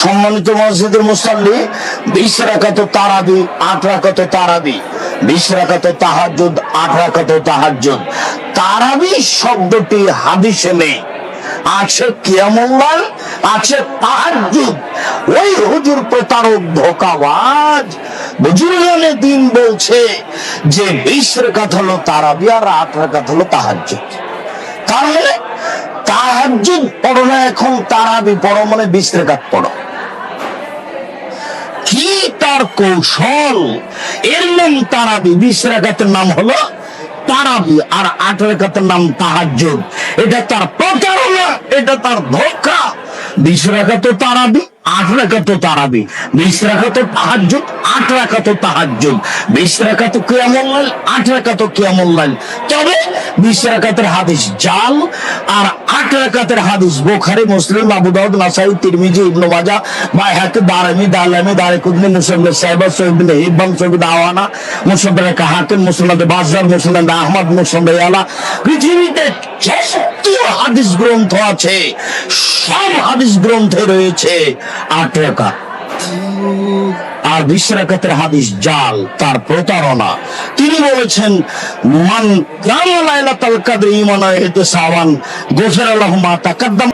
সম্মানিত মসজিদের মুসাল্লি, 20 রাকাত তারাবি, 8 রাকাত তারাবি, 20 রাকাত তাহাজ্জুদ, 8 রাকাত তাহাজ্জুদ। তারাবি শব্দটি হাদিসে নেই, আছে কিয়ামুল লাইল, আছে তাহাজ্জুদ। ওই হুজুর প্রতারক, ধোঁকাবাজ বুজুর্গানে দিন বলছে যে 20 রাকাত হলো তারাবি আর 8 রাকাত হলো তাহাজ্জুদ। তাহলে তাহাজ্জুদ পড়ো না, এখন তারাবি পড়ো, মানে 20 রাকাত পড়ো। কি তার কৌশল! এর নাম তারাবি, 20 রাকাতের নাম হলো তারাবি, আর 8 রাকাতের নাম তাহাজ্জুদ। এটা তার প্রতারণা, এটা তার ধোঁকা। 20 রাকাত তারাবি, 8 রাকাত তারাবি, 20 রাকাত তাহাজ্জুদ, 8 রাকাত তাহাজ্জুদ, 20 রাকাত কিয়ামুল লাইল, 8 রাকাত কিয়ামুল লাইল। তবে 20 রাকাতের হাদিস জাল, আর 8 রাকাতের হাদিস বুখারী, মুসলিম, আবু দাউদ, নাসাই, তিরমিজি, ইবনে মাজাহ, বাইহাকি, দারমি, দালামি, দারিকুতনি, মুসলিম সাহেব, সহিহ ইবনে হিব্বান, সহিহ দাওয়ানা, মুসনাদ হাকিম, মুসনাদ বাজ্জার, মুসনাদ আহমদ, মুসনাদ আলা। পৃথিবীতে যত হাদিস গ্রন্থ আছে, সব হাদিস গ্রন্থে রয়েছে 8 রাকাত। আর 20 রাকাতের হাদিস জাল, তার প্রতারণা। তিনি বলেছেন, মান কানা লাইলাতুল কদর ঈমানান ওয়া ইহতিসাবান গুফিরা লাহু মা তাকাদ্দাম।